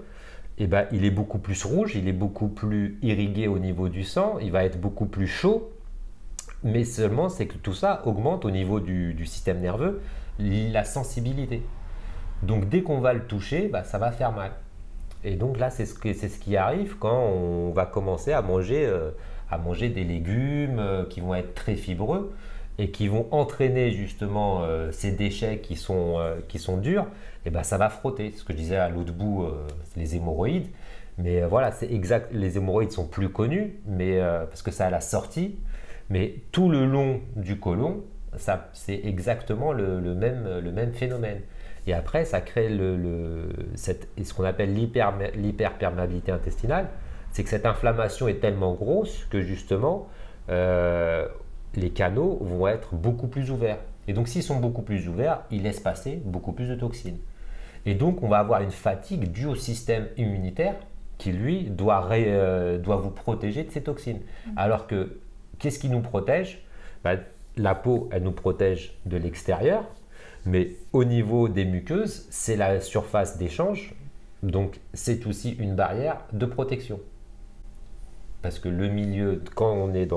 Et il est beaucoup plus rouge, il est beaucoup plus irrigué au niveau du sang, il va être beaucoup plus chaud. Mais seulement, c'est que tout ça augmente au niveau du système nerveux la sensibilité. Donc dès qu'on va le toucher, ça va faire mal. Et donc là, c'est ce qui arrive quand on va commencer à manger des légumes qui vont être très fibreux et qui vont entraîner justement ces déchets qui sont durs. Et ça va frotter. Ce que je disais à l'autre bout, c'est les hémorroïdes. Mais voilà, c'est exact. Les hémorroïdes sont plus connus, mais parce que c'est à la sortie. Mais tout le long du côlon, c'est exactement le même phénomène. Et après, ça crée ce qu'on appelle l'hyperperméabilité intestinale. C'est que cette inflammation est tellement grosse que justement, les canaux vont être beaucoup plus ouverts. Et donc, s'ils sont beaucoup plus ouverts, ils laissent passer beaucoup plus de toxines. Et donc, on va avoir une fatigue due au système immunitaire qui, lui, doit vous protéger de ces toxines. Alors que, qu'est-ce qui nous protège? La peau, elle nous protège de l'extérieur. Mais au niveau des muqueuses, c'est la surface d'échange, donc c'est aussi une barrière de protection. Parce que le milieu, quand on est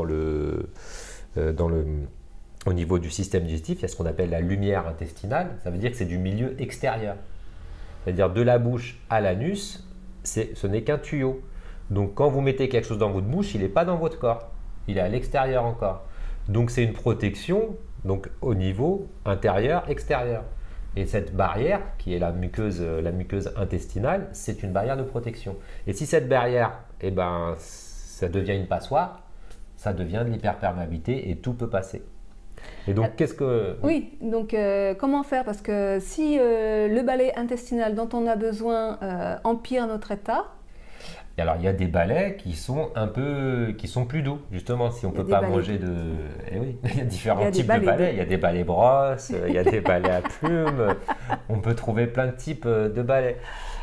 au niveau du système digestif, il y a ce qu'on appelle la lumière intestinale, ça veut dire que c'est du milieu extérieur. C'est-à-dire de la bouche à l'anus, ce n'est qu'un tuyau. Donc quand vous mettez quelque chose dans votre bouche, il n'est pas dans votre corps, il est à l'extérieur encore. Donc c'est une protection. Donc au niveau intérieur-extérieur. Et cette barrière, qui est la muqueuse intestinale, c'est une barrière de protection. Et si cette barrière, ça devient une passoire, ça devient de l'hyperperméabilité et tout peut passer. Et donc qu'est-ce que... Oui, donc comment faire? Parce que si le balai intestinal dont on a besoin empire notre état. Et alors il y a des balais qui sont plus doux, justement, si on ne peut pas manger de... Eh oui, il y a différents types de balais. Il y a des balais brosses, il y a des balais à plumes, on peut trouver plein de types de balais.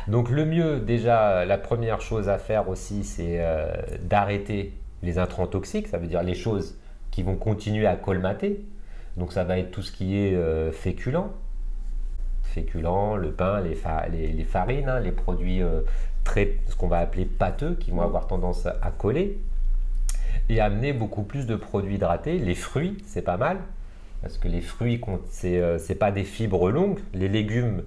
Donc le mieux, déjà, la première chose à faire aussi, c'est d'arrêter les intrants toxiques, ça veut dire les choses qui vont continuer à colmater. Donc ça va être tout ce qui est féculent, le pain, les farines, les produits ce qu'on va appeler pâteux, qui vont avoir tendance à coller, et amener beaucoup plus de produits hydratés. Les fruits, c'est pas mal, parce que les fruits, c'est pas des fibres longues. Les légumes,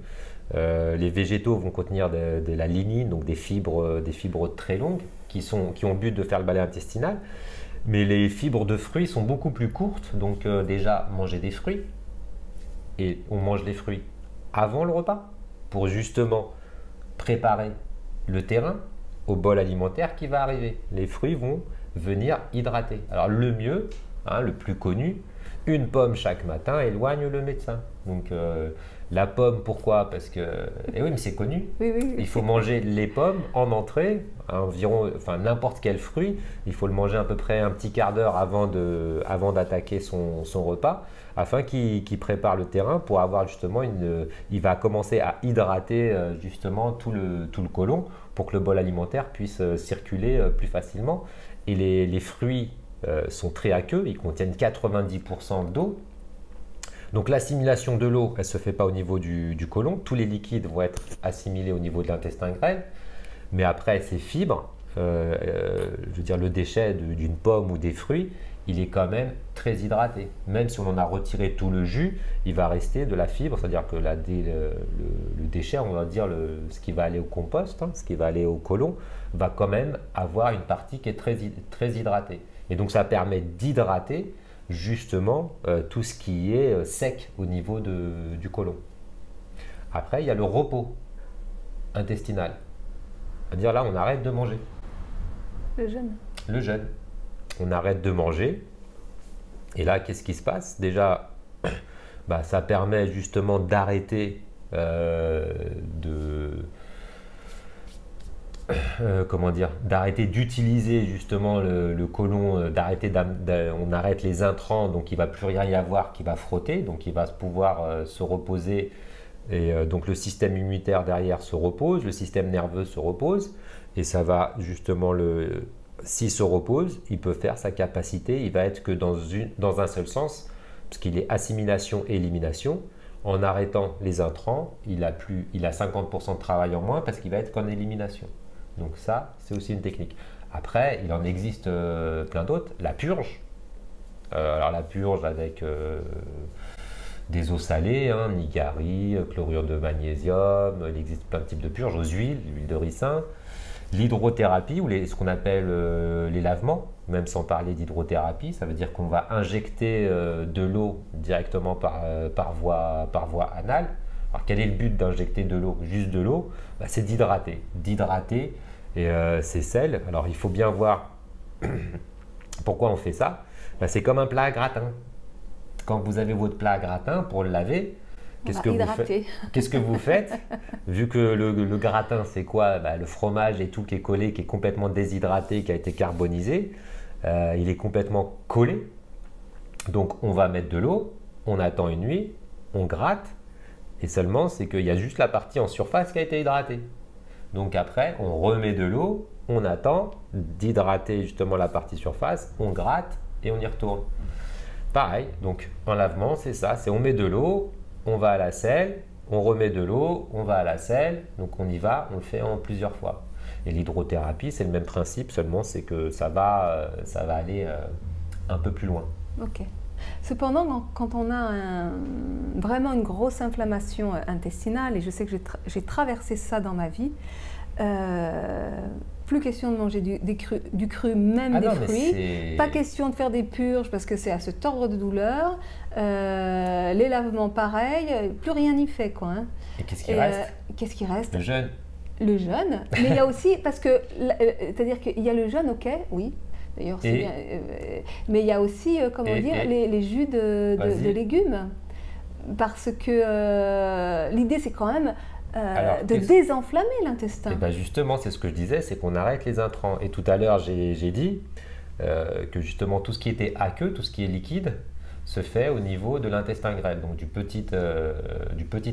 les végétaux vont contenir de la lignine, donc des fibres très longues, qui ont but de faire le balai intestinal. Mais les fibres de fruits sont beaucoup plus courtes, donc déjà manger des fruits, et on mange les fruits avant le repas, pour justement préparer le terrain au bol alimentaire qui va arriver. Les fruits vont venir hydrater. Alors le mieux, le plus connu, une pomme chaque matin éloigne le médecin. Donc la pomme, pourquoi? Parce que, oui, mais c'est connu. Oui. Il faut manger les pommes en entrée, n'importe quel fruit. Il faut le manger à peu près un petit quart d'heure avant d'attaquer son repas, afin qu'il prépare le terrain pour avoir justement il va commencer à hydrater justement tout le côlon pour que le bol alimentaire puisse circuler plus facilement. Et les fruits sont très aqueux, ils contiennent 90% d'eau. Donc l'assimilation de l'eau, elle ne se fait pas au niveau du côlon. Tous les liquides vont être assimilés au niveau de l'intestin grêle. Mais après, ces fibres, je veux dire le déchet d'une pomme ou des fruits, il est quand même très hydraté. Même si on en a retiré tout le jus, il va rester de la fibre, c'est-à-dire que le déchet, on va dire ce qui va aller au compost, ce qui va aller au côlon, va quand même avoir une partie qui est très hydratée. Et donc ça permet d'hydrater justement tout ce qui est sec au niveau du côlon. Après, il y a le repos intestinal. C'est-à-dire là, on arrête de manger. Le jeûne. Le jeûne. On arrête de manger. Et là, qu'est-ce qui se passe? Déjà, ça permet justement d'arrêter d'arrêter d'utiliser justement le côlon, on arrête les intrants, donc il ne va plus rien y avoir qui va frotter, donc il va pouvoir se reposer. Et donc le système immunitaire derrière se repose, le système nerveux se repose, et ça va justement, s'il se repose, il peut faire sa capacité, il va être que dans un seul sens, parce qu'il est assimilation et élimination. En arrêtant les intrants, il a 50% de travail en moins parce qu'il va être qu'en élimination. Donc ça, c'est aussi une technique. Après, il en existe plein d'autres. La purge. Alors la purge avec des eaux salées, nigari, chlorure de magnésium, il existe plein de types de purges, aux huiles, l'huile de ricin, l'hydrothérapie ou ce qu'on appelle les lavements, même sans parler d'hydrothérapie, ça veut dire qu'on va injecter de l'eau directement par voie anale. Alors quel est le but d'injecter de l'eau? Juste de l'eau, c'est d'hydrater et ces sels. Alors il faut bien voir pourquoi on fait ça. C'est comme un plat à gratin. Quand vous avez votre plat à gratin pour le laver, qu'est-ce que vous faites? Vu que le gratin, c'est quoi? Le fromage et tout qui est collé, qui est complètement déshydraté, qui a été carbonisé, il est complètement collé. Donc on va mettre de l'eau, on attend une nuit, on gratte, et seulement c'est qu'il y a juste la partie en surface qui a été hydratée. Donc après, on remet de l'eau, on attend d'hydrater justement la partie surface, on gratte et on y retourne. Pareil, donc en lavement, c'est ça, on met de l'eau, on va à la selle, on remet de l'eau, on va à la selle, donc on y va, on le fait en plusieurs fois. Et l'hydrothérapie, c'est le même principe, seulement c'est que ça va aller un peu plus loin. Ok. Cependant, quand on a vraiment une grosse inflammation intestinale, et je sais que j'ai traversé ça dans ma vie, plus question de manger du cru, même des fruits. Pas question de faire des purges parce que c'est à se tordre de douleur. Les lavements, pareil. Plus rien n'y fait, quoi. Et qu'est-ce qui reste? Qu'est-ce qui reste? Le jeûne. Le jeûne. Mais il y a aussi, parce que, c'est-à-dire qu'il y a le jeûne, ok, oui. D'ailleurs, c'est bien. Mais il y a aussi, les jus de légumes. Parce que l'idée, c'est quand même de désenflammer l'intestin. Et justement, c'est ce que je disais, c'est qu'on arrête les intrants. Et tout à l'heure, j'ai dit que justement tout ce qui était aqueux, tout ce qui est liquide, se fait au niveau de l'intestin grêle, donc du petit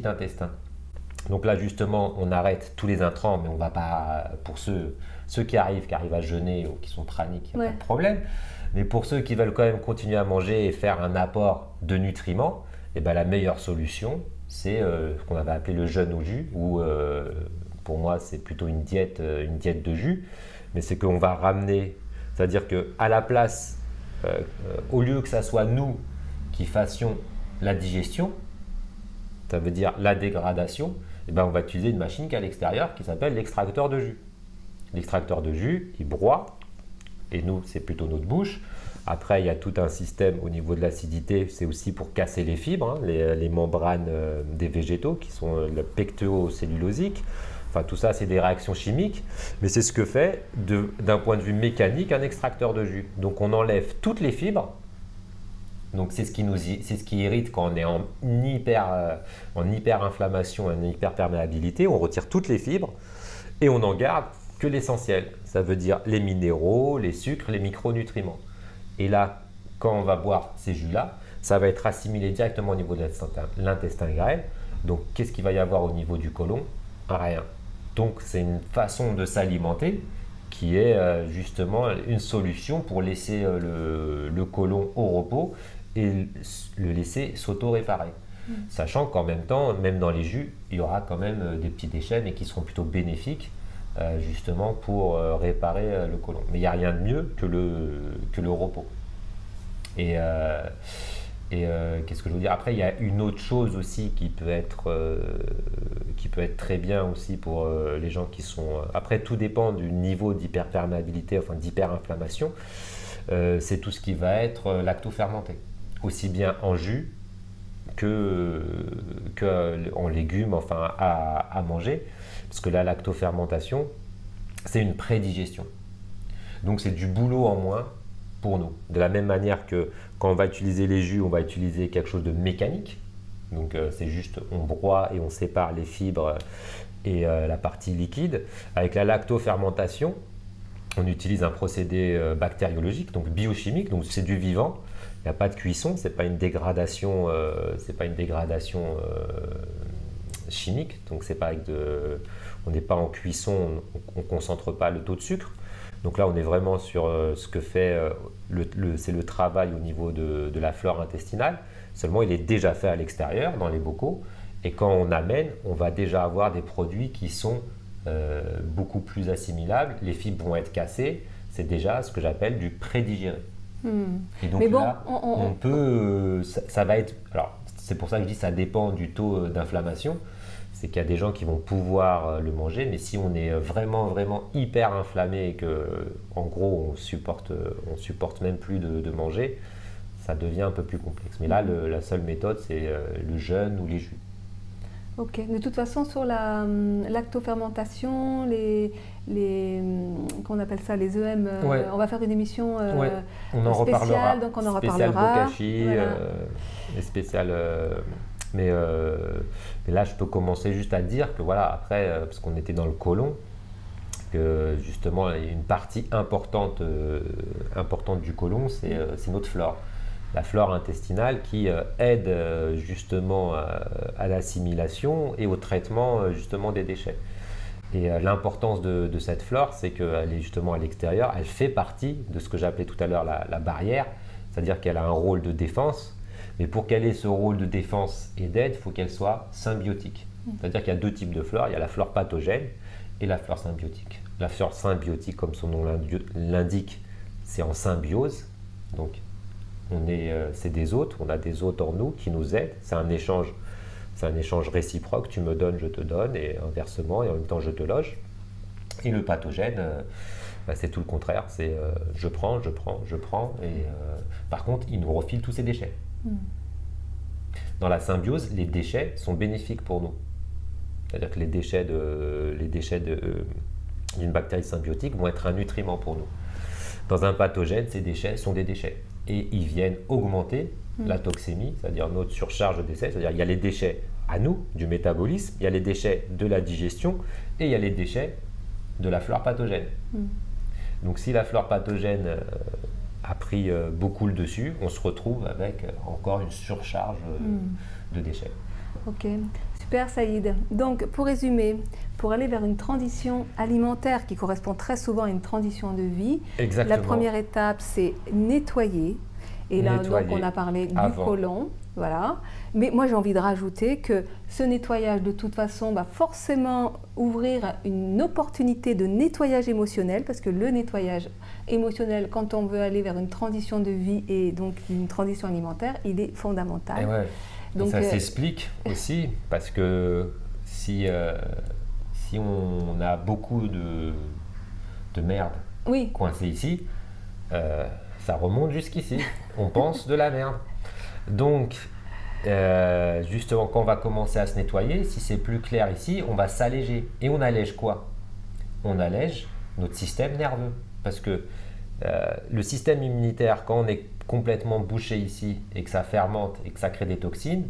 intestin. Donc là, justement, on arrête tous les intrants, mais on ne va pas, pour ceux qui arrivent à jeûner ou qui sont praniques, il n'y a pas de problème. Mais pour ceux qui veulent quand même continuer à manger et faire un apport de nutriments, la meilleure solution, c'est ce qu'on avait appelé le jeûne au jus, ou pour moi c'est plutôt une diète de jus, mais c'est qu'on va ramener, c'est-à-dire qu'à la place, au lieu que ça soit nous qui fassions la digestion, ça veut dire la dégradation, on va utiliser une machine qui est à l'extérieur qui s'appelle l'extracteur de jus. L'extracteur de jus, il broie, et nous c'est plutôt notre bouche. Après, il y a tout un système au niveau de l'acidité, c'est aussi pour casser les fibres, les membranes des végétaux qui sont le pectéocellulosique. Enfin, tout ça, c'est des réactions chimiques, mais c'est ce que fait, d'un point de vue mécanique, un extracteur de jus. Donc, on enlève toutes les fibres. Donc, c'est ce qui irrite quand on est en hyper-inflammation, en hyperperméabilité. On retire toutes les fibres et on n'en garde que l'essentiel. Ça veut dire les minéraux, les sucres, les micronutriments. Et là, quand on va boire ces jus-là, ça va être assimilé directement au niveau de l'intestin grêle. Donc, qu'est-ce qu'il va y avoir au niveau du côlon? Rien. Donc, c'est une façon de s'alimenter qui est justement une solution pour laisser le côlon au repos et le laisser s'auto-réparer. Sachant qu'en même temps, même dans les jus, il y aura quand même des petits déchets, mais qui seront plutôt bénéfiques justement pour réparer le côlon. Mais il n'y a rien de mieux que le repos. Et qu'est-ce que je veux dire? Après, il y a une autre chose aussi qui peut être très bien aussi pour les gens qui sont... Après, tout dépend du niveau d'hyperperméabilité, enfin d'hyperinflammation. C'est tout ce qui va être lactofermenté, aussi bien en jus que en légumes, enfin à manger, parce que la lactofermentation, c'est une prédigestion. Donc c'est du boulot en moins pour nous. De la même manière que quand on va utiliser les jus, on va utiliser quelque chose de mécanique. Donc c'est juste, on broie et on sépare les fibres et la partie liquide. Avec la lactofermentation, on utilise un procédé bactériologique, donc biochimique, donc c'est du vivant. Il n'y a pas de cuisson, c'est pas une dégradation, chimique. Donc c'est pas on n'est pas en cuisson, on concentre pas le taux de sucre. Donc là, on est vraiment sur ce que fait c'est le travail au niveau de la flore intestinale. Seulement, il est déjà fait à l'extérieur, dans les bocaux. Et quand on amène, on va déjà avoir des produits qui sont beaucoup plus assimilables. Les fibres vont être cassées. C'est déjà ce que j'appelle du prédigéré. Et donc bon, là, on peut... ça va être... Alors, c'est pour ça que je dis que ça dépend du taux d'inflammation. C'est qu'il y a des gens qui vont pouvoir le manger, mais si on est vraiment hyper inflammé et que, en gros, on supporte même plus de manger, ça devient un peu plus complexe. Mais là, la seule méthode, c'est le jeûne ou les jus. Ok. De toute façon, sur la lactofermentation, qu'on appelle ça, les EM, on va faire une émission on en spéciale, reparlera. Donc on en spécial reparlera. Bokashi, voilà. Et spécial... Mais là, je peux commencer juste à dire que voilà, après, parce qu'on était dans le côlon, que justement, une partie importante du côlon, c'est notre flore. La flore intestinale qui aide justement à l'assimilation et au traitement justement des déchets. Et l'importance de cette flore, c'est qu'elle est justement à l'extérieur, elle fait partie de ce que j'appelais tout à l'heure la barrière, c'est-à-dire qu'elle a un rôle de défense. Mais pour qu'elle ait ce rôle de défense et d'aide, il faut qu'elle soit symbiotique. C'est-à-dire qu'il y a deux types de flore. Il y a la flore pathogène et la flore symbiotique. La flore symbiotique, comme son nom l'indique, c'est en symbiose. Donc, c'est des hôtes. On a des hôtes en nous qui nous aident. C'est un échange réciproque. Tu me donnes, je te donne, et inversement, et en même temps, je te loge. Et le pathogène, c'est tout le contraire. C'est je prends. Et par contre, il nous refile tous ces déchets. Dans la symbiose, les déchets sont bénéfiques pour nous. C'est-à-dire que les déchets d'une bactérie symbiotique vont être un nutriment pour nous. Dans un pathogène, ces déchets sont des déchets. Et ils viennent augmenter la toxémie, c'est-à-dire notre surcharge de déchets. C'est-à-dire qu'il y a les déchets à nous, du métabolisme, il y a les déchets de la digestion et il y a les déchets de la flore pathogène. Donc si la flore pathogène a pris beaucoup le dessus, on se retrouve avec encore une surcharge de déchets. Ok, super Saïd. Donc pour résumer, pour aller vers une transition alimentaire qui correspond très souvent à une transition de vie, exactement. La première étape c'est nettoyer. Et là donc on a parlé du côlon. Voilà. Mais moi j'ai envie de rajouter que ce nettoyage de toute façon va forcément ouvrir une opportunité de nettoyage émotionnel, parce que le nettoyage émotionnel, quand on veut aller vers une transition de vie et donc une transition alimentaire, il est fondamental. Et ouais. Donc, et ça s'explique aussi parce que si on a beaucoup de merde coincée ici, ça remonte jusqu'ici. On pense de la merde. Donc, justement, quand on va commencer à se nettoyer, si c'est plus clair ici, on va s'alléger. Et on allège quoi? On allège notre système nerveux. Parce que le système immunitaire, quand on est complètement bouché ici et que ça fermente et que ça crée des toxines,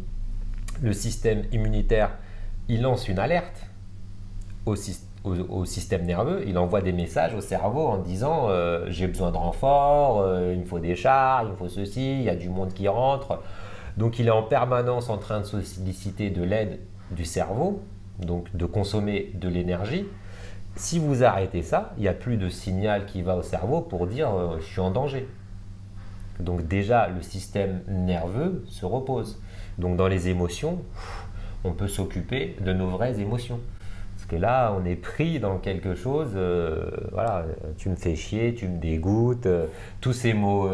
le système immunitaire, il lance une alerte au système nerveux, il envoie des messages au cerveau en disant j'ai besoin de renfort, il me faut des chars, il me faut ceci, il y a du monde qui rentre. Donc il est en permanence en train de solliciter de l'aide du cerveau, donc de consommer de l'énergie. Si vous arrêtez ça, il n'y a plus de signal qui va au cerveau pour dire je suis en danger. Donc déjà, le système nerveux se repose. Donc dans les émotions, on peut s'occuper de nos vraies émotions. Parce que là, on est pris dans quelque chose, voilà, tu me fais chier, tu me dégoûtes, tous ces mots,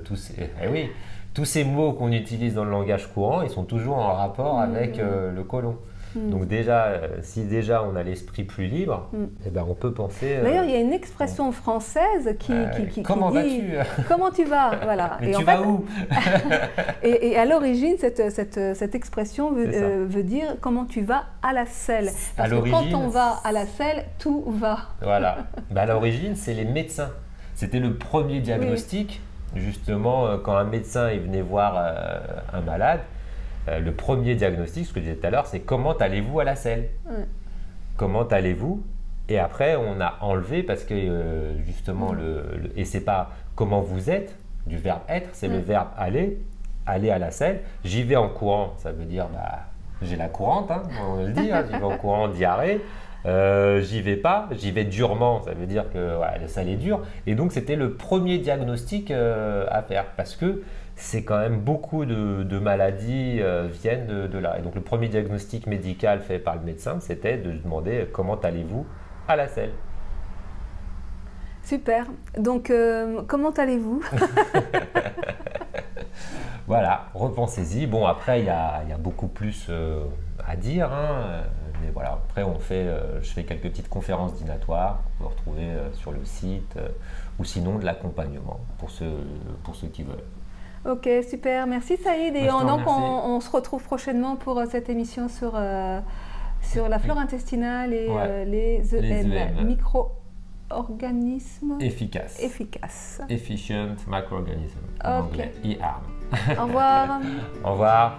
tous ces mots qu'on utilise dans le langage courant, ils sont toujours en rapport avec le côlon. Donc déjà, si déjà on a l'esprit plus libre, eh ben on peut penser... D'ailleurs, il y a une expression française qui comment dit vas-tu? Comment tu vas? Voilà. Mais et tu en vas fait, où? et à l'origine, cette expression veut dire comment tu vas à la selle. Parce que quand on va à la selle, tout va. Voilà. À l'origine, c'est les médecins. C'était le premier diagnostic. Justement, quand un médecin il venait voir un malade, le premier diagnostic, ce que je disais tout à l'heure, c'est comment allez-vous à la selle? Comment allez-vous? Et après, on a enlevé parce que justement, et c'est pas comment vous êtes, du verbe être, c'est le verbe aller à la selle. J'y vais en courant, ça veut dire j'ai la courante, hein, on le dit, hein, j'y vais en courant, diarrhée. J'y vais pas, j'y vais durement, ça veut dire que la selle est dure. Et donc, c'était le premier diagnostic à faire parce que c'est quand même beaucoup de maladies viennent de là. Et donc, le premier diagnostic médical fait par le médecin, c'était de demander comment allez-vous à la selle. Super. Donc, comment allez-vous? Voilà, repensez-y. Bon, après, il y a beaucoup plus à dire, hein, mais voilà, après, je fais quelques petites conférences dînatoires qu'on peut retrouver sur le site ou sinon de l'accompagnement pour ceux qui veulent. Ok, super. Merci Saïd. Et donc, on se retrouve prochainement pour cette émission sur la flore intestinale et les EM, micro-organismes efficaces. Efficient microorganism. En anglais. EM. Au revoir. Au revoir.